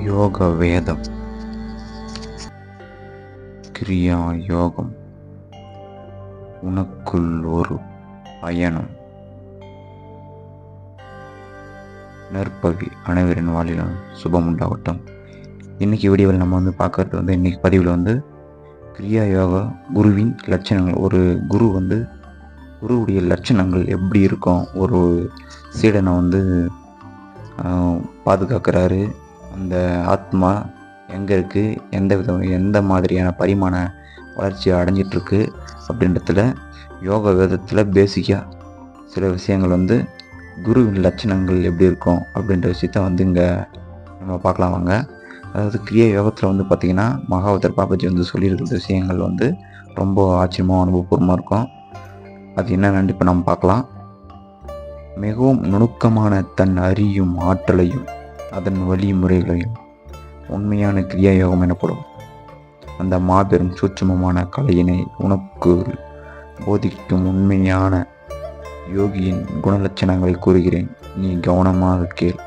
யோக வேதம். கிரியா யோகம் உனக்குள் ஒரு பயணம். நற்பவி அனைவரின் வாழிலும் சுபம் உண்டாகட்டும். இன்றைக்கி வீடியோவில் நம்ம பார்க்கறது இன்றைக்கி பதிவில் கிரியா யோகா குருவின் லட்சணங்கள். ஒரு குரு குருவுடைய லட்சணங்கள் எப்படி இருக்கும், ஒரு சீடனை பாதுகாக்கிறாரு, அந்த ஆத்மா எங்கே இருக்குது, எந்த மாதிரியான பரிமாண வளர்ச்சியை அடைஞ்சிட்ருக்கு அப்படின்றதுல யோகா வேதத்தில் பேசிக்காக சில விஷயங்கள் குருவின் லட்சணங்கள் எப்படி இருக்கும் அப்படின்ற விஷயத்த இங்கே நம்ம பார்க்கலாம் வாங்க. அதாவது கிரியா யோகத்தில் பார்த்திங்கன்னா மகாவதர் பாபாஜி சொல்லியிருக்கிற விஷயங்கள் ரொம்ப ஆச்சரியமாக அனுபவபூர்வமாக இருக்கும். அது என்னென்னு இப்போ நம்ம பார்க்கலாம். மிகவும் நுணுக்கமான தன் அறியும் ஆற்றலையும் அதன் வழிமுறைகளையும் உண்மையான கிரியா யோகம் எனப்படும். அந்த மாபெரும் சூட்சுமமான கலையினை உனக்கு போதிக்கும் உண்மையான யோகியின் குணலட்சணங்களை கூறுகிறேன், நீ கவனமாக கேள்.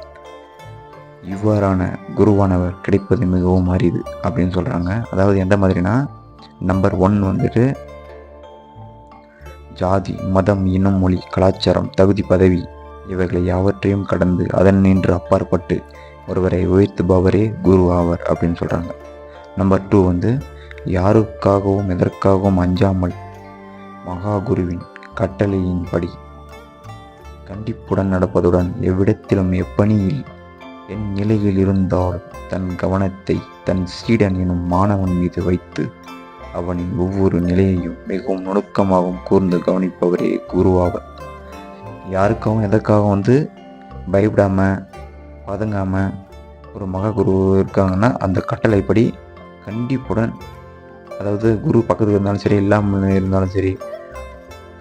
இவ்வாறான குருவானவர் கிடைப்பது மிகவும் அரிது அப்படின்னு சொல்கிறாங்க. அதாவது எந்த மாதிரினா, நம்பர் 1 ஜாதி, மதம், இனம், மொழி, கலாச்சாரம், தகுதி, பதவி இவைகளை யாவற்றையும் கடந்து அதன் நின்று அப்பாற்பட்டு ஒருவரை உயர்த்துபவரே குரு ஆவர் அப்படின்னு சொல்கிறாங்க. நம்பர் 2 யாருக்காகவும் எதற்காகவும் அஞ்சாமல் மகா குருவின் கட்டளையின்படி கண்டிப்புடன் நடப்பதுடன் எவ்விடத்திலும் எப்பணியில் என் நிலையில் இருந்தாலும் தன் கவனத்தை தன் சீடன் எனும் மாணவன் மீது வைத்து அவனின் ஒவ்வொரு நிலையையும் மிகவும் நுணுக்கமாகவும் கூர்ந்து கவனிப்பவரே குருவாவர். யாருக்காகவும் எதற்காகவும் பயப்படாமல் பதுங்காமல் ஒரு மகா குரு இருக்காங்கன்னா அந்த கட்டளைப்படி கண்டிப்புடன், அதாவது குரு பக்கத்தில் இருந்தாலும் சரி இல்லாமல் இருந்தாலும் சரி,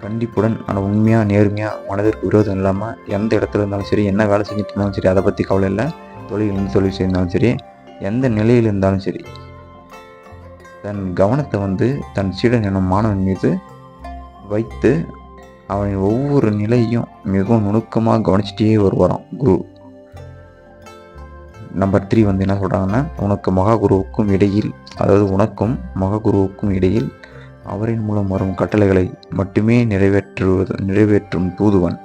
கண்டிப்புடன் ஆனால் உண்மையாக நேர்மையாக மனதிற்கு விரோதம் இல்லாமல் எந்த இடத்துல இருந்தாலும் சரி, என்ன வேலை செஞ்சுட்டு இருந்தாலும் சரி, அதை பற்றி கவலை இல்லை. தொழில் செய்யிருந்தாலும் சரி, எந்த நிலையில் இருந்தாலும் சரி, தன் கவனத்தை தன் சீடன் எனும் மாணவன் மீது வைத்து அவனின் ஒவ்வொரு நிலையும் மிகவும் நுணுக்கமாக கவனிச்சிட்டே வருவாராம் குரு. நம்பர் 3 என்ன சொல்கிறாங்கன்னா, உனக்கு மகாகுருவுக்கும் இடையில், அதாவது உனக்கும் மகாகுருவுக்கும் இடையில் அவரின் மூலம் வரும் கட்டளைகளை மட்டுமே நிறைவேற்றும் தூதுவன்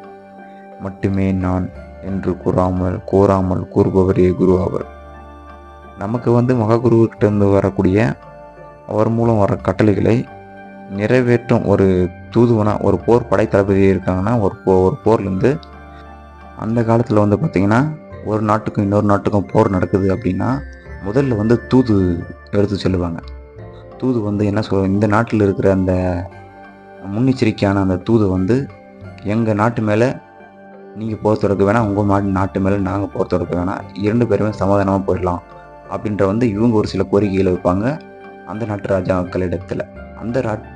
மட்டுமே நான் என்று கோராமல் கூறுபவரே குரு ஆவர். நமக்கு மகாகுருக்கிட்ட வரக்கூடிய அவர் மூலம் வர கட்டளைகளை நிறைவேற்றும் ஒரு தூதுவனாக, ஒரு போர் படை தளபதி இருக்காங்கன்னா, ஒரு போர்லேருந்து அந்த காலத்தில் பார்த்திங்கன்னா ஒரு நாட்டுக்கும் இன்னொரு நாட்டுக்கும் போர் நடக்குது அப்படின்னா முதல்ல தூது எடுத்து செல்லுவாங்க. தூது என்ன இந்த நாட்டில் இருக்கிற அந்த முன்னெச்சரிக்கையான அந்த தூது எங்கள் நாட்டு மேலே நீங்கள் போர் தொடக்க வேணாம், உங்கள் நாட்டு மேலே நாங்கள் போர் தொடக்க வேணாம், 2 பேருமே சமாதானமாக போயிடலாம் அப்படின்ற இவங்க ஒரு சில கோரிக்கைகளை வைப்பாங்க அந்த நாட்டு ராஜாக்களிடத்தில்.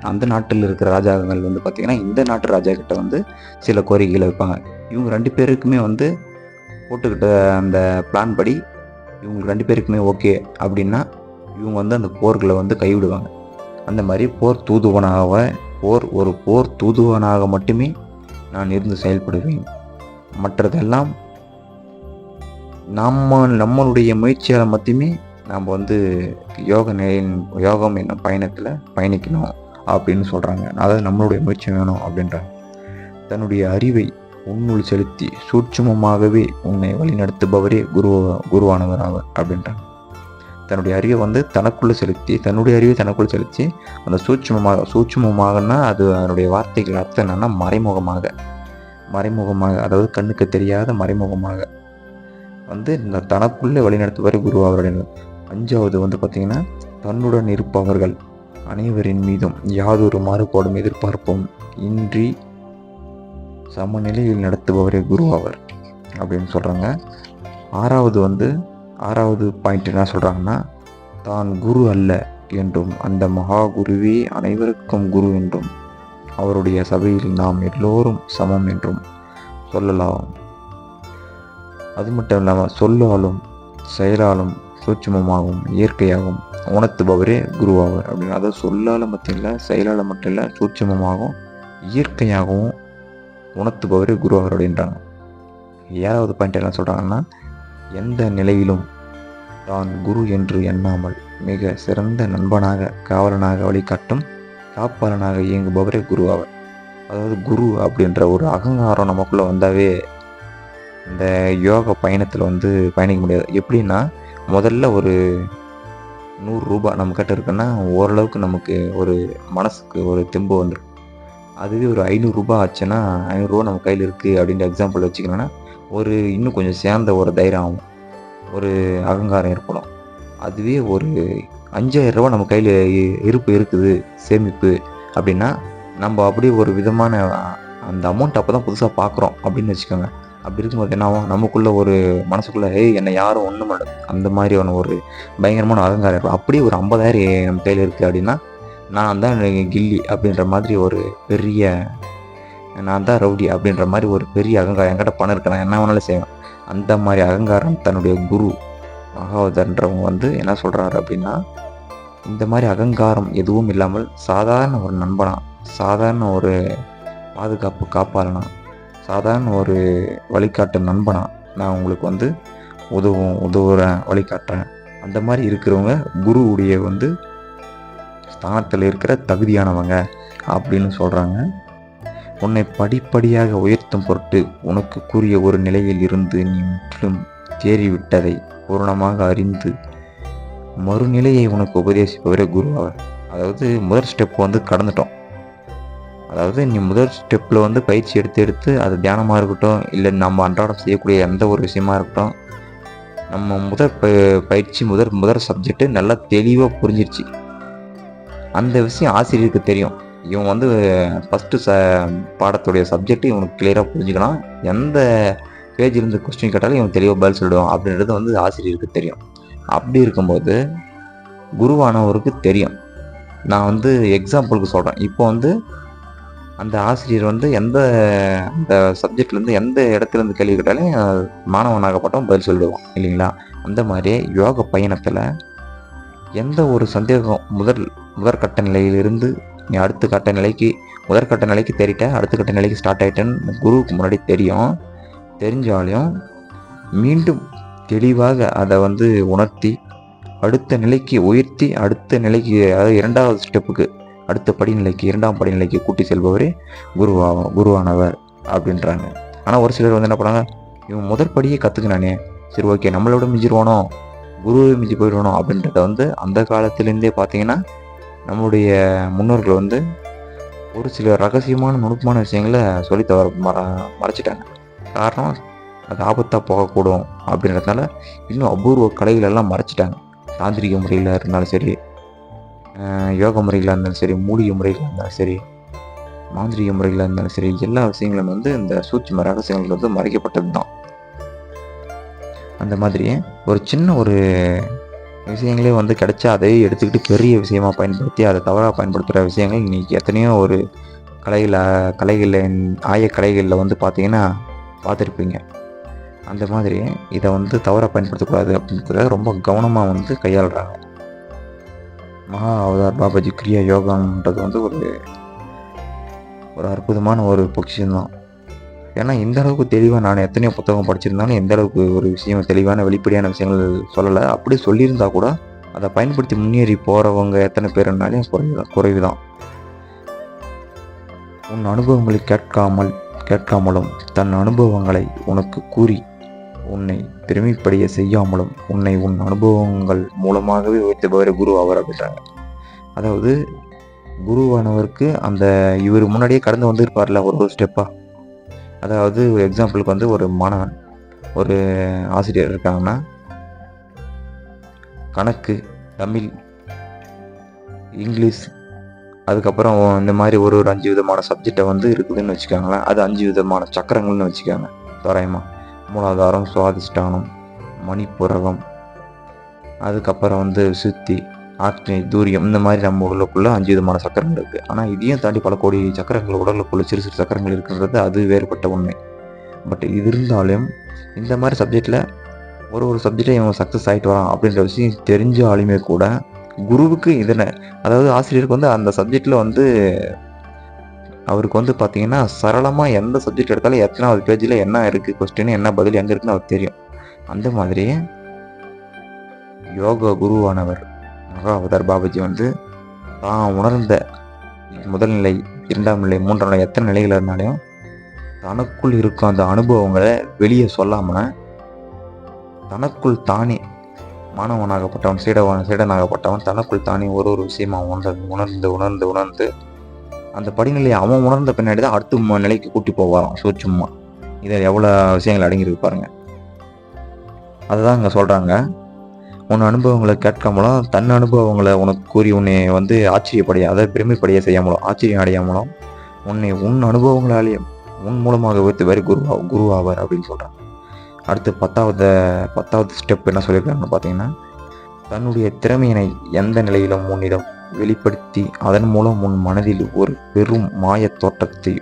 அந்த நாட்டில் இருக்கிற ராஜாக்கள் பார்த்திங்கன்னா இந்த நாட்டு ராஜா கிட்ட சில கோரிக்கைகளை வைப்பாங்க. இவங்க 2 பேருக்குமே போட்டுக்கிட்ட அந்த பிளான் படி இவங்க 2 பேருக்குமே ஓகே அப்படின்னா இவங்க அந்த போர்களை கைவிடுவாங்க. அந்த மாதிரி ஒரு போர் தூதுவனாக மட்டுமே நான் இருந்து செயல்படுவேன். மற்றதெல்லாம் நம்மளுடைய முயற்சியால் மட்டுமே நாம் யோகம் என்னும் பயணத்தில் பயணிக்கணும் அப்படின்னு சொல்கிறாங்க. அதாவது நம்மளுடைய முயற்சி வேணும் அப்படின்றாங்க. தன்னுடைய அறிவை உன்னுள் செலுத்தி சூட்சுமமாகவே உன்னை வழிநடத்துபவரே குருவானவர் ஆவர் அப்படின்றாங்க. தன்னுடைய அறிவை தனக்குள்ளே செலுத்தி அந்த சூட்சுமமாகனா அது அதனுடைய வார்த்தைகள் அர்த்தம் என்னன்னா மறைமுகமாக, அதாவது கண்ணுக்கு தெரியாத மறைமுகமாக இந்த தனக்குள்ளே வழிநடத்துபவரே குருவாவர். 5வது பார்த்திங்கன்னா, தன்னுடன் இருப்பவர்கள் அனைவரின் மீதும் யாதொரு மாறுபாடும் எதிர்பார்ப்பும் இன்றி சமநிலையில் நடத்துபவரே குருவாவர் அப்படின்னு சொல்கிறாங்க. 6வது பாயிண்ட் என்ன சொல்கிறாங்கன்னா, தான் குரு அல்ல என்றும் அந்த மகா குருவே அனைவருக்கும் குரு என்றும் அவருடைய சபையில் நாம் எல்லோரும் சமம் என்றும் சொல்லலாம். அது மட்டும் இல்லாமல் சொல்லாலும் செயலாலும் சூட்சுமமாகவும் இயற்கையாகவும் உணர்த்துபவரே குருவாவர் அப்படின்னு. அதாவது சொல்லால் மட்டும் இல்லை, செயலால் மட்டும் இல்லை, சூட்சுமமாகவும் இயற்கையாகவும் உணர்த்துபவரே குருவாவர் அப்படின்றாங்க. 7வது பாயிண்ட் என்ன சொல்கிறாங்கன்னா, எந்த நிலையிலும் தான் குரு என்று எண்ணாமல் மிக சிறந்த நண்பனாக, காவலனாக, வழிகாட்டும் காப்பாளனாக இயங்குபவரே குரு ஆவர். அதாவது குரு அப்படின்ற ஒரு அகங்காரம் நமக்குள்ளே வந்தாவே இந்த யோக பயணத்தில் வந்து பயணிக்க முடியாது. எப்படின்னா, முதல்ல ஒரு ரூ. 100 நம்மக்கிட்ட இருக்குன்னா ஓரளவுக்கு நமக்கு ஒரு மனசுக்கு ஒரு தெம்பு வந்துடும். அதுவே ஒரு ரூ. 500 ஆச்சுன்னா, ரூ. 500 நம்ம கையில் இருக்குது அப்படின்ற எக்ஸாம்பிள் வச்சுக்கணும்னா, ஒரு இன்னும் கொஞ்சம் சேர்ந்த ஒரு தைரியம் ஆகும், ஒரு அகங்காரம் ஏற்படும். அதுவே ஒரு ரூ. 5000 நம்ம கையில் இருப்பு இருக்குது, சேமிப்பு அப்படின்னா, நம்ம அப்படியே ஒரு விதமான அந்த அமௌண்ட் அப்போ தான் புதுசாக பார்க்குறோம் அப்படின்னு வச்சுக்கோங்க. அப்படி இருக்கும்போது என்ன ஆகும், நமக்குள்ளே ஒரு மனசுக்குள்ளே என்னை யாரும் ஒன்றும் பண்ண அந்த மாதிரியான ஒரு பயங்கரமான அகங்காரம் இருக்கும். அப்படியே ஒரு 50,000 நம்ம கையில் இருக்குது அப்படின்னா, நான் தான் கில்லி அப்படின்ற மாதிரி ஒரு பெரிய, நான் தான் ரவுடி அப்படின்ற மாதிரி ஒரு பெரிய அகங்காரம், என்கிட்ட பணம் இருக்கு, நான் என்ன வேணாலும் செய்வேன். அந்த மாதிரி அகங்காரம் தன்னுடைய குரு மகாவதன்றவங்க வந்து என்ன சொல்கிறாரு அப்படின்னா, இந்த மாதிரி அகங்காரம் எதுவும் இல்லாமல் சாதாரண ஒரு நண்பனா, சாதாரண ஒரு பாதுகாப்பு காப்பாளனா, சாதாரண ஒரு வழிகாட்டும் நண்பனா நான் உங்களுக்கு வந்து உதவுறேன், வழிகாட்டுறேன். அந்த மாதிரி இருக்கிறவங்க குருவுடைய வந்து ஸ்தானத்தில் இருக்கிற தகுதியானவங்க அப்படின்னு சொல்கிறாங்க. உன்னை படிப்படியாக உயர்த்தும் பொருட்டு உனக்கு கூறிய ஒரு நிலையில் இருந்து நீ முற்றிலும் தேறிவிட்டதை பூரணமாக அறிந்து மறுநிலையை உனக்கு உபதேசிப்பவரே குரு அவர். அதாவது முதல் ஸ்டெப் வந்து கடந்துட்டோம். அதாவது நீ முதல் ஸ்டெப்பில் வந்து பயிற்சி எடுத்து அது தியானமாக இருக்கட்டும், இல்லை நம்ம அன்றாடம் செய்யக்கூடிய எந்த ஒரு விஷயமா இருக்கட்டும், நம்ம பயிற்சி முதல் சப்ஜெக்டு நல்லா தெளிவாக புரிஞ்சிருச்சு. அந்த விஷயம் ஆசிரியருக்கு தெரியும். இவன் வந்து ஃபஸ்ட்டு பாடத்துடைய சப்ஜெக்ட் இவனுக்கு கிளியராக புரிஞ்சுக்கலாம். எந்த பேஜிலேருந்து கொஸ்டின் கேட்டாலும் இவன் தெளிவாக பதில் சொல்லிடுவான் அப்படின்றது வந்து ஆசிரியருக்கு தெரியும். அப்படி இருக்கும்போது குருவானவருக்கு தெரியும். நான் வந்து எக்ஸாம்பிளுக்கு சொல்கிறேன். இப்போ வந்து அந்த ஆசிரியர் வந்து அந்த சப்ஜெக்ட்லேருந்து எந்த இடத்துலேருந்து கேள்வி கேட்டாலும் மாணவனாகப்பட்டவன் பதில் சொல்லிடுவான் இல்லைங்களா? அந்த மாதிரி யோக பயணத்தில் எந்த ஒரு சந்தேகம் முதற்கட்ட நிலையிலிருந்து நீ முதற்கட்ட நிலைக்கு தேறிட்ட, அடுத்த கட்ட நிலைக்கு ஸ்டார்ட் ஆகிட்டேன்னு குருவுக்கு முன்னாடி தெரிஞ்சாலும் மீண்டும் தெளிவாக அதை வந்து உணர்த்தி அடுத்த நிலைக்கு உயர்த்தி, அடுத்த நிலைக்கு, அதாவது 2வது ஸ்டெப்புக்கு, அடுத்த படிநிலைக்கு, 2ஆம் படிநிலைக்கு கூட்டி செல்பவரே குருவானவர் அப்படின்றாங்க. ஆனால் ஒரு சிலர் வந்து என்ன பண்ணாங்க, இவன் முதல் படியே கற்றுக்கினானே, சரி ஓகே நம்மளோட மிஞ்சிருவானோ, குருவை மிஞ்சி போயிடுவானோ அப்படின்றத வந்து அந்த காலத்துலேருந்தே பார்த்தீங்கன்னா நம்மளுடைய முன்னோர்கள் வந்து ஒரு சில ரகசியமான நுணுக்கமான விஷயங்களை சொல்லி மறைச்சிட்டாங்க. காரணம் அது ஆபத்தாக போகக்கூடும் அப்படின்றதுனால இன்னும் அபூர்வ கலைகள் எல்லாம் மறைச்சிட்டாங்க. தாந்திரிக முறையில் இருந்தாலும் சரி, யோக முறைகளாக இருந்தாலும் சரி, மூலிகை முறைகளாக இருந்தாலும் சரி, மாந்திரிக முறைகளாக இருந்தாலும் சரி, எல்லா விஷயங்களும் வந்து இந்த சூட்சும ரகசியங்கள் வந்து மறைக்கப்பட்டது தான். அந்த மாதிரி ஒரு சின்ன ஒரு விஷயங்களே வந்து கிடைச்சா அதை எடுத்துக்கிட்டு பெரிய விஷயமா பயன்படுத்தி அதை தவறாக பயன்படுத்துகிற விஷயங்கள் இன்றைக்கி எத்தனையோ ஒரு ஆய கலைகளில் வந்து பார்த்தீங்கன்னா பார்த்துருப்பீங்க. அந்த மாதிரி இதை வந்து தவறாக பயன்படுத்தக்கூடாது அப்படின்றத ரொம்ப கவனமாக வந்து கையாளுறாங்க. மகா அவதார் பாபாஜி கிரியா யோகான்றது வந்து ஒரு அற்புதமான ஒரு பொக்கிஷம்தான். ஏன்னா இந்த அளவுக்கு தெளிவாக நான் எத்தனையோ புத்தகம் படிச்சிருந்தாலும் எந்த அளவுக்கு ஒரு விஷயம் தெளிவான வெளிப்படையான விஷயங்கள் சொல்லலை. அப்படி சொல்லியிருந்தா கூட அதை பயன்படுத்தி முன்னேறி போகிறவங்க எத்தனை பேருனாலும் குறைவுதான். உன் அனுபவங்களை கேட்காமலும் தன் அனுபவங்களை உனக்கு கூறி உன்னை பெருமைப்படைய செய்யாமலும் உன்னை உன் அனுபவங்கள் மூலமாகவே உயர்த்துபவரே குரு அவர் அப்படின்றாங்க. அதாவது குருவானவருக்கு அந்த இவர் முன்னாடியே கடந்து வந்திருப்பார்ல ஒரு ஸ்டெப்பாக. அதாவது ஒரு எக்ஸாம்பிளுக்கு வந்து ஒரு மாணவன், ஒரு ஆசிரியர் இருக்காங்கன்னா கணக்கு, தமிழ், இங்கிலீஷ், அதுக்கப்புறம் இந்த மாதிரி ஒரு 5 விதமான சப்ஜெக்டை வந்து இருக்குதுன்னு வச்சுக்காங்களேன். அது 5 விதமான சக்கரங்கள்னு வச்சுக்காங்க தோராயமாக. மூலாதாரம், சுவாதிஷ்டானம், மணிப்புரகம், அதுக்கப்புறம் வந்து சுத்தி, ஆக்னி, தூரியம், இந்த மாதிரி நம்ம உடலுக்குள்ளே 5 விதமான சக்கரங்கள் இருக்குது. ஆனால் இதையும் தாண்டி பல கோடி சக்கரங்கள் உடலுக்குள்ளே சிறு சிறு சக்கரங்கள் இருக்குன்றது அது வேறுபட்ட உண்மை. பட் இது இருந்தாலும் இந்த மாதிரி சப்ஜெக்டில் ஒரு சப்ஜெக்டை இவங்க சக்ஸஸ் ஆகிட்டு வரான் அப்படின்ற விஷயம் தெரிஞ்சாலுமே கூட குருவுக்கு அதாவது ஆசிரியருக்கு வந்து அந்த சப்ஜெக்டில் வந்து அவருக்கு வந்து பார்த்தீங்கன்னா சரளமாக எந்த சப்ஜெக்ட் எடுத்தாலும் எத்தனாவது பேஜில் என்ன இருக்குது கொஸ்டின், என்ன பதில் எங்கே இருக்குன்னு அவருக்கு தெரியும். அந்த மாதிரி யோக குருவானவர் மகா அவதார் பாபாஜி வந்து தான் உணர்ந்த முதல் நிலை, 2ஆம் நிலை, 3ஆம் நிலை, எத்தனை நிலைகள் இருந்தாலும் தனக்குள் இருக்கும் அந்த அனுபவங்களை வெளியே சொல்லாமல் தனக்குள் தானே மாணவனாகப்பட்டவன், சீடனாகப்பட்டவன் தனக்குள் தானே ஒரு விஷயமா உணர்ந்து அந்த படிநிலையை அவன் உணர்ந்த பின்னாடி தான் அடுத்த நிலைக்கு கூட்டி போவாராம் சூட்சுமா. இதில் எவ்வளோ விஷயங்கள் அடங்கியிருக்கு பாருங்க. அதுதான் இங்கே சொல்கிறாங்க, உன் அனுபவங்களை கேட்காமலும் தன் அனுபவங்களை உனக்கு கூறி உன்னை வந்து அதை பெருமைப்படைய செய்யாமலும் ஆச்சரியம் அடையாமலும் உன்னை உன் அனுபவங்களாலேயே உன் மூலமாக வைத்து வேறு குருவாவர் அப்படின்னு சொல்கிறாங்க. அடுத்து 10வது ஸ்டெப் என்ன சொல்லியிருக்காங்கன்னு பார்த்தீங்கன்னா, தன்னுடைய திறமையினை எந்த நிலையிலும் உன்னிடம் வெளிப்படுத்தி அதன் மூலம் உன் மனதில் ஒரு பெரும் மாயத் தோட்டத்தை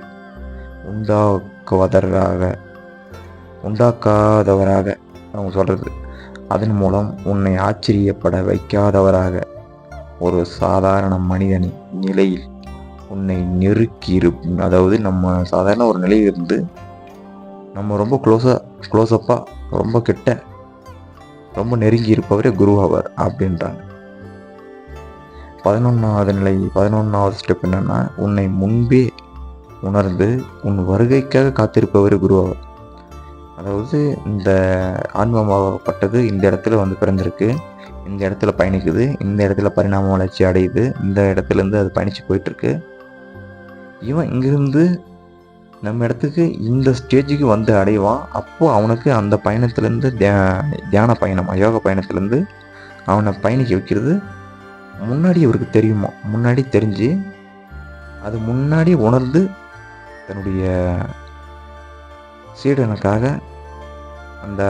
உண்டாக்காதவராக அவங்க சொல்கிறது, அதன் மூலம் உன்னை ஆச்சரியப்பட வைக்காதவராக ஒரு சாதாரண மனிதனின் நிலையில் உன்னை நெருக்கி அதாவது நம்ம சாதாரண ஒரு நிலையிலிருந்து நம்ம ரொம்ப க்ளோஸப்பாக ரொம்ப கிட்ட ரொம்ப நெருங்கி இருப்பவரே குருவாவர் அப்படின்றாங்க. 11வது ஸ்டெப் என்னன்னா, உன்னை முன்பே உணர்ந்து உன் வருகைக்காக காத்திருப்பவரே குருவாவர். அதாவது இந்த ஆன்மமாகப்பட்டது இந்த இடத்துல வந்து பிறந்திருக்கு, இந்த இடத்துல பயணிக்குது, இந்த இடத்துல பரிணாம வளர்ச்சி அடையுது, இந்த இடத்துலேருந்து அது பயணித்து போயிட்டுருக்கு. இவன் இங்கிருந்து நம்ம இடத்துக்கு இந்த ஸ்டேஜுக்கு வந்து அடைவான். அப்போது அவனுக்கு அந்த பயணத்துலேருந்து தியான பயணம், யோக பயணத்துலேருந்து அவனை பயணிக்க வைக்கிறது முன்னாடி இவருக்கு தெரியுமா, முன்னாடி தெரிஞ்சு அது முன்னாடி உணர்ந்து தன்னுடைய சீடனுக்காக அந்த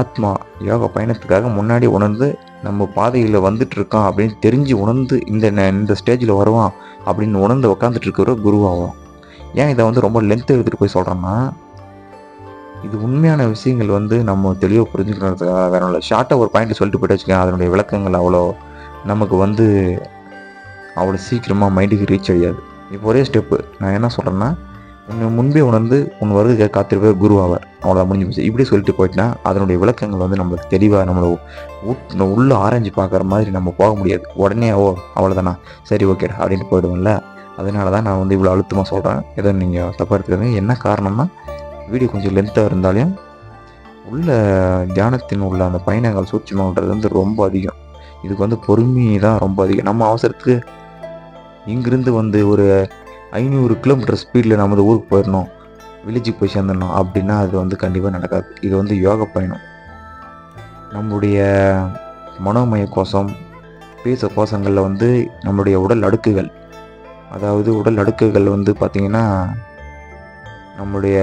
ஆத்மா யோக பயணத்துக்காக முன்னாடி உணர்ந்து நம்ம பாதையில் வந்துட்டு இருக்கான் அப்படின்னு தெரிஞ்சு உணர்ந்து இந்த ஸ்டேஜில் வருவான் அப்படின்னு உணர்ந்து உட்காந்துட்டு இருக்கிற குருவாகும். ஏன் இதை வந்து ரொம்ப லென்த் எடுத்துகிட்டு போய் சொல்கிறோன்னா, இது உண்மையான விஷயங்கள் வந்து நம்ம தெளிவாக புரிஞ்சுக்கிறதுக்காக வேற இல்லை. ஷார்ட்டாக ஒரு பாயிண்ட் சொல்லிட்டு போய்ட்டு வச்சுக்கேன், அதனுடைய விளக்கங்கள் அவ்வளோ நமக்கு வந்து அவ்வளோ சீக்கிரமாக மைண்டுக்கு ரீச் ஆகாது. இப்போ ஒரே ஸ்டெப்பு நான் என்ன சொல்கிறேன்னா, உன்னை முன்பே உணர்ந்து உன் வருகை காத்திருப்ப குருவாவர், அவ்வளோ முடிஞ்சு போச்சு. இப்படி சொல்லிட்டு போயிட்டுனா அதனுடைய விளக்கங்கள் வந்து நம்மளுக்கு தெளிவாக நம்மளை உள்ளே ஆராய்ஞ்சு பார்க்குற மாதிரி நம்ம போக முடியாது. உடனே அவ்வளோதானா சரி ஓகேடா அப்படின்ட்டு போயிடுவோம்ல. அதனால தான் நான் வந்து இவ்வளோ அழுத்தமாக சொல்கிறேன். எதோ நீங்கள் தப்பாக எடுத்துக்காதீங்க. என்ன காரணம்னா, வீடியோ கொஞ்சம் லென்த்தாக இருந்தாலும் உள்ள தியானத்தின் உள்ள அந்த பயணங்கள் சூட்சமாகன்றது வந்து ரொம்ப அதிகம். இதுக்கு வந்து பொறுமை தான் ரொம்ப அதிகம். நம்ம அவசரத்துக்கு இங்கிருந்து வந்து ஒரு 500 கிலோமீட்டர் ஸ்பீடில் நமது ஊருக்கு போயிடணும், வில்லேஜுக்கு போய் சேர்ந்துடணும் அப்படின்னா அது வந்து கண்டிப்பாக நடக்காது. இது வந்து யோக பயணம். நம்மளுடைய மனோமய கோஷம், பேச கோஷங்களில் வந்து நம்மளுடைய உடல் அடுக்குகள், அதாவது உடல் அடுக்குகள் வந்து பார்த்திங்கன்னா நம்மளுடைய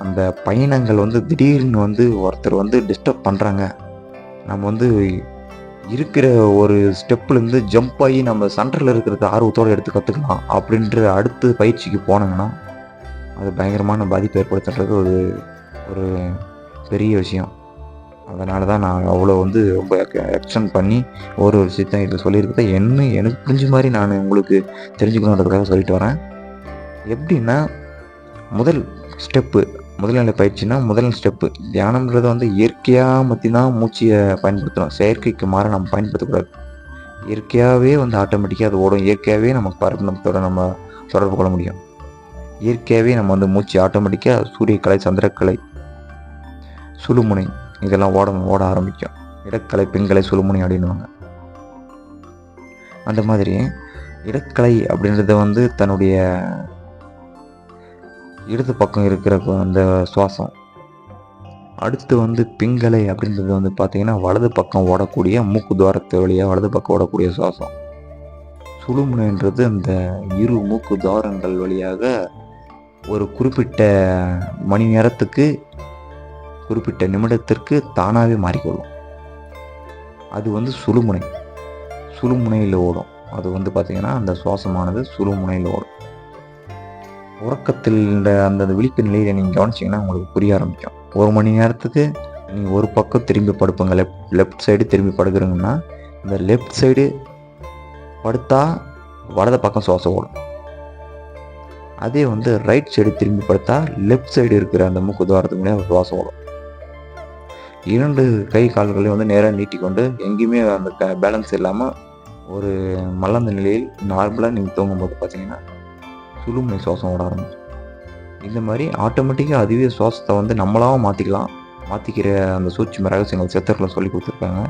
அந்த பயணங்கள் வந்து திடீர்னு வந்து ஒருத்தர் வந்து டிஸ்டர்ப் பண்ணுறாங்க, நம்ம வந்து இருக்கிற ஒரு ஸ்டெப்லேருந்து ஜம்ப் ஆகி நம்ம சென்டரில் இருக்கிறது ஆர்வத்தோடு எடுத்து கற்றுக்கலாம் அப்படின்ற அடுத்த பயிற்சிக்கு போனாங்கன்னா அது பயங்கரமான பாதிப்பு ஏற்படுத்துறது ஒரு பெரிய விஷயம். அதனால தான் நான் அவ்வளோ வந்து ரொம்ப எக்ஸ்டெண்ட் பண்ணி ஒரு விஷயத்த இதில் சொல்லியிருக்கதை எனக்கு புரிஞ்ச மாதிரி நான் உங்களுக்கு தெரிஞ்சுக்கணுன்றதுக்காக சொல்லிட்டு வரேன். எப்படின்னா, முதல் ஸ்டெப்பு முதல்நிலை பயிற்சினா முதல் ஸ்டெப்பு தியானம்ன்றது வந்து இயற்கையாக மட்டும்தான் மூச்சியை பயன்படுத்தணும். செயற்கைக்கு மாற நம்ம பயன்படுத்தக்கூடாது. இயற்கையாகவே வந்து ஆட்டோமேட்டிக்காக அது ஓடும். இயற்கையாகவே நம்ம பரந்தத்தோட நம்ம தொடர்பு கொள்ள முடியும். இயற்கையாகவே நம்ம வந்து மூச்சு ஆட்டோமேட்டிக்காக சூரியக்கலை, சந்திரக்கலை, சுழுமுனை இதெல்லாம் ஓட ஆரம்பிக்கும். இடக்கலை, பெண்கலை, சுழுமுனை அப்படின்வாங்க. அந்த மாதிரி இடக்கலை அப்படின்றத வந்து தன்னுடைய இடது பக்கம் இருக்கிற அந்த சுவாசம். அடுத்து வந்து பிங்கலை அப்படின்றது வந்து பார்த்திங்கன்னா வலது பக்கம் ஓடக்கூடிய மூக்கு துவாரத்து வழியாக வலது பக்கம் ஓடக்கூடிய சுவாசம். சுழுமுனைன்றது அந்த இரு மூக்கு துவாரங்கள் வழியாக ஒரு குறிப்பிட்ட மணி நேரத்துக்கு, குறிப்பிட்ட நிமிடத்திற்கு தானாகவே மாறிக்கொள்ளும். அது வந்து சுழுமுனையில் ஓடும். அது வந்து பார்த்திங்கன்னா அந்த சுவாசமானது சுழுமுனையில் ஓடும். உறக்கத்தில் அந்த விழிப்பு நிலையை நீங்கள் கவனிச்சிங்கன்னா உங்களுக்கு புரிய ஆரம்பிக்கும். 1 மணி நேரத்துக்கு நீங்கள் ஒரு பக்கம் திரும்பி படுப்பங்க, லெஃப்ட் சைடு திரும்பி படுக்கிறீங்கன்னா இந்த லெஃப்ட் சைடு படுத்தா வலது பக்கம் சுவாசம் ஓடும். அதே வந்து ரைட் சைடு திரும்பி படுத்தா லெஃப்ட் சைடு இருக்கிற அந்த மூக்கு துவாரத்துக்கு முன்னாடி சுவாசம் வரும். 2 கை கால்களையும் வந்து நேராக நீட்டிக்கொண்டு எங்கேயுமே அந்த பேலன்ஸ் இல்லாமல் ஒரு மலர்ந்த நிலையில் நார்மலாக நீங்கள் தூங்கும்போது பார்த்தீங்கன்னா சுழுமுனை சுவாசம் விட ஆரம்பிக்கும். இந்த மாதிரி ஆட்டோமேட்டிக்காக அதுவே சுவாசத்தை வந்து நம்மளாகவும் மாற்றிக்கிற அந்த சூட்சும ரகசியங்கள் சித்தர்களை சொல்லி கொடுத்துருக்காங்க.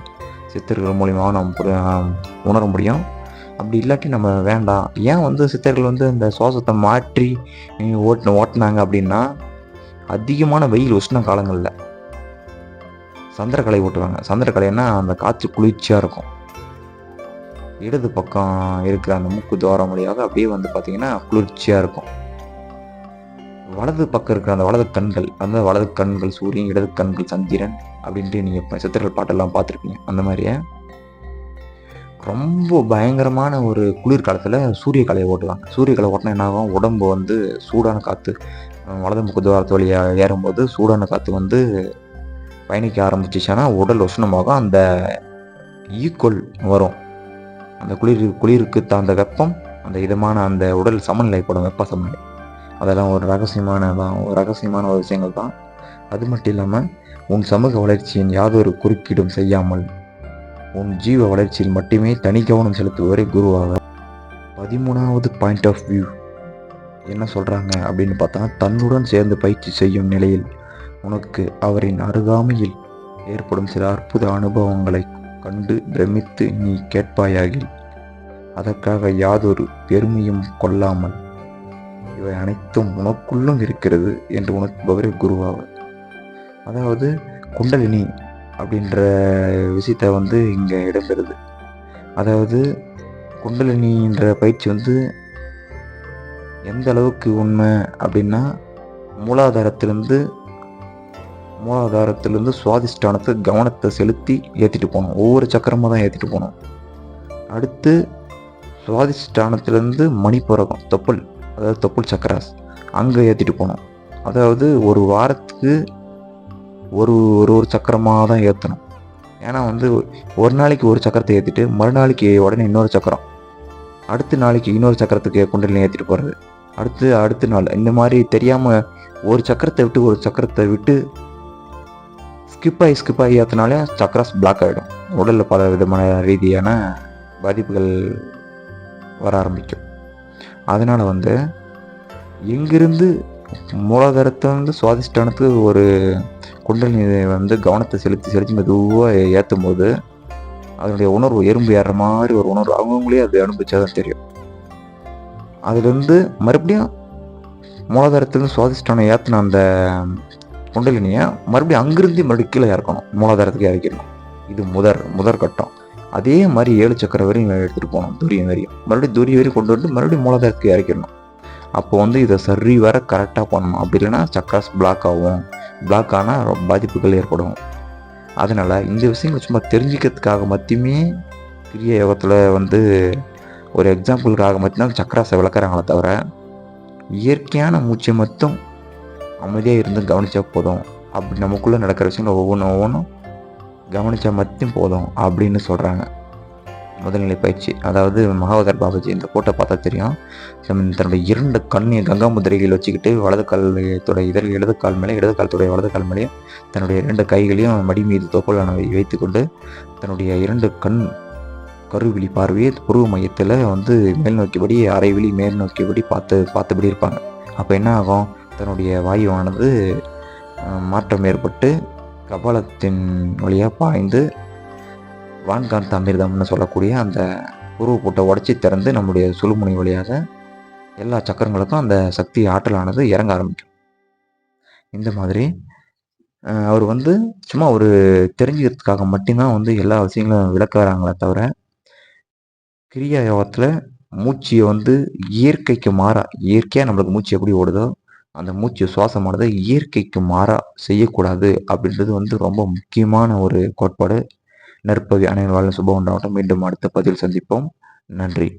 சித்தர்கள் மூலியமாக நம்ம உணர முடியும். அப்படி இல்லாட்டி நம்ம வேண்டாம். ஏன் வந்து சித்தர்கள் வந்து இந்த சுவாசத்தை மாற்றி ஓட்டினாங்க அப்படின்னா, அதிகமான வெயில் உஷ்ண காலங்களில் சந்திரக்கலை ஓட்டுவாங்க. சந்திரக்கலைன்னா அந்த காற்று குளிர்ச்சியாக இருக்கும். இடது பக்கம் இருக்கிற அந்த மூக்கு துவாரம் வழியாக அப்படியே வந்து பார்த்தீங்கன்னா குளிர்ச்சியாக இருக்கும். வலது பக்கம் இருக்கிற அந்த வலது கண்கள் சூரியன், இடது கண்கள் சந்திரன் அப்படின்ட்டு நீங்கள் சித்தர்கள் பாட்டெல்லாம் பார்த்துருப்பீங்க. அந்த மாதிரியே ரொம்ப பயங்கரமான ஒரு குளிர்காலத்தில் சூரியக்கலையை ஓட்டுவாங்க. சூரியக்கலை ஓட்டினா என்ன ஆகும், உடம்பு வந்து சூடான காற்று வலது முக்கு துவாரத்து வழியாக ஏறும்போது சூடான காற்று வந்து பயணிக்க ஆரம்பிச்சிச்சுன்னா உடல் உஷ்ணமாகும். அந்த ஈக்குவல் வரும். அந்த குளிருக்கு அந்த வெப்பம், அந்த இதமான அந்த உடல் சமநிலைப்படும், வெப்ப சமநிலை. அதெல்லாம் ஒரு ரகசியமான ஒரு விஷயங்கள் தான். அது மட்டும் இல்லாமல் உன் சமூக வளர்ச்சியின் யாதொரு குறுக்கீடும் செய்யாமல் உன் ஜீவ வளர்ச்சியில் மட்டுமே தனி கவனம் செலுத்துவரை குருவாக. 13வது பாயிண்ட் ஆஃப் வியூ என்ன சொல்கிறாங்க அப்படின்னு பார்த்தா, தன்னுடன் சேர்ந்து பயிற்சி செய்யும் நிலையில் உனக்கு அவரின் அருகாமையில் ஏற்படும் சில அற்புத அனுபவங்களை கண்டு பிரமித்து நீ கேட்பாயாகில் அதற்காக யாதொரு பெருமையும் கொள்ளாமல் இவை அனைத்தும் உனக்குள்ளும் இருக்கிறது என்று உணர்பவரே குருவாக. அதாவது குண்டலினி அப்படின்ற விஷயத்த வந்து இங்கே இடம்பெறுது. அதாவது குண்டலினின்ற பயிற்சி வந்து எந்த அளவுக்கு உண்மை அப்படின்னா, மூலாதாரத்திலிருந்து சுவாதிஷ்டானத்துக்கு கவனத்தை செலுத்தி ஏற்றிட்டு போகணும். ஒவ்வொரு சக்கரமாக தான் ஏற்றிட்டு போகணும். அடுத்து சுவாதிஷ்டானத்திலேருந்து மணிப்புரகம் தொப்புள் சக்கராஸ் அங்கே ஏற்றிட்டு போகணும். அதாவது ஒரு வாரத்துக்கு ஒரு சக்கரமாக தான் ஏற்றணும். ஏன்னா வந்து ஒரு நாளைக்கு ஒரு சக்கரத்தை ஏற்றிட்டு மறுநாளைக்கு உடனே இன்னொரு சக்கரம், அடுத்த நாளைக்கு இன்னொரு சக்கரத்துக்கு குண்டலினி ஏற்றிட்டு போகிறது, அடுத்த நாள் இந்த மாதிரி தெரியாமல் ஒரு சக்கரத்தை விட்டு ஸ்கிப் ஆகி ஏற்றினாலே சக்கராஸ் பிளாக் ஆகிடும். உடலில் பல விதமான ரீதியான பாதிப்புகள் வர ஆரம்பிக்கும். அதனால் வந்து எங்கிருந்து மூலாதாரத்தை வந்து சுவாதிஷ்டானத்துக்கு ஒரு குண்டலினி வந்து கவனத்தை செலுத்தி மெதுவாக ஏற்றும் போது அதனுடைய உணர்வு எறும்பு ஏறுற மாதிரி ஒரு உணர்வு அவங்களே அது அனுபவிச்சாதான் தெரியும். அதுலேருந்து மறுபடியும் மூலாதாரத்துலேருந்து சுவாதிஷ்டானம் ஏற்றின அந்த குண்டலினியை மறுபடியும் அங்கிருந்து மறுபடியும் கீழே இறக்கணும், மூலாதாரத்துக்கு இறக்கிடணும். இது முதற் கட்டம். அதே மாதிரி 7 சக்கரம் வரையும் எடுத்துகிட்டு போகணும். துரியம் வரையும் வரையும் கொண்டு வந்து மறுபடியும் மூலாதாரத்துக்கு இறக்கிடணும். அப்போ வந்து இதை சரி வர கரெக்டாக பண்ணணும். அப்படி இல்லைன்னா சக்கராஸ் பிளாக் ஆகும். பிளாக் ஆனால் பாதிப்புகள் ஏற்படும். அதனால் இந்த விஷயங்கள் சும்மா தெரிஞ்சுக்கிறதுக்காக மட்டுமே கிரியா யோகத்தில் வந்து ஒரு எக்ஸாம்பிளுக்காக மட்டும்தான் சக்கராஸை விளக்குறாங்களே தவிர, இயற்கையான மூச்சை மட்டும் அமைதியாக இருந்து கவனித்தா போதும். அப்படி நமக்குள்ளே நடக்கிற விஷயங்கள் ஒவ்வொன்றும் கவனித்தா மட்டும் போதும் அப்படின்னு சொல்கிறாங்க. முதல்நிலை பயிற்சி. அதாவது மகாவதார் பாபாஜி இந்த போட்டோ பார்த்தா தெரியும். தன்னுடைய 2 கண்ணையும் கங்கா முதிரைகள் வச்சுக்கிட்டு இடது கால் மேலே வலது கால் மேலேயும் தன்னுடைய 2 கைகளையும் மடி மீது தொப்புளானவை வைத்துக்கொண்டு தன்னுடைய 2 கண் கருவிழி பார்வையை புருவ மையத்தில் வந்து மேல் நோக்கியபடி, அரைவிழி மேல் நோக்கியபடி பார்த்தபடி இருப்பாங்க. அப்போ என்ன ஆகும், தன்னுடைய வாயுவானது மாற்றம் ஏற்பட்டு கபாலத்தின் வழியாக பாய்ந்து வான்காந்த அமிர்தம்னு சொல்லக்கூடிய அந்த உருவ போட்டை உடச்சி திறந்து நம்முடைய சுழுமுனை வழியாக எல்லா சக்கரங்களுக்கும் அந்த சக்தி ஆற்றலானது இறங்க ஆரம்பிக்கும். இந்த மாதிரி அவர் வந்து சும்மா ஒரு தெரிஞ்சுக்கிறதுக்காக மட்டும்தான் வந்து எல்லா விஷயங்களும் விளக்குறாங்களே தவிர, கிரியா யோகத்தில் மூச்சியை வந்து இயற்கைக்கு மாறா, இயற்கையாக நம்மளுக்கு மூச்சு எப்படி ஓடுதோ அந்த மூச்சு சுவாசமானது இயற்கைக்கு மாறா செய்யக்கூடாது அப்படின்றது வந்து ரொம்ப முக்கியமான ஒரு கோட்பாடு. நற்பவி அனைவரும் சுபம் உண்டாகட்டும். மீண்டும் அடுத்த பதிவில் சந்திப்போம். நன்றி.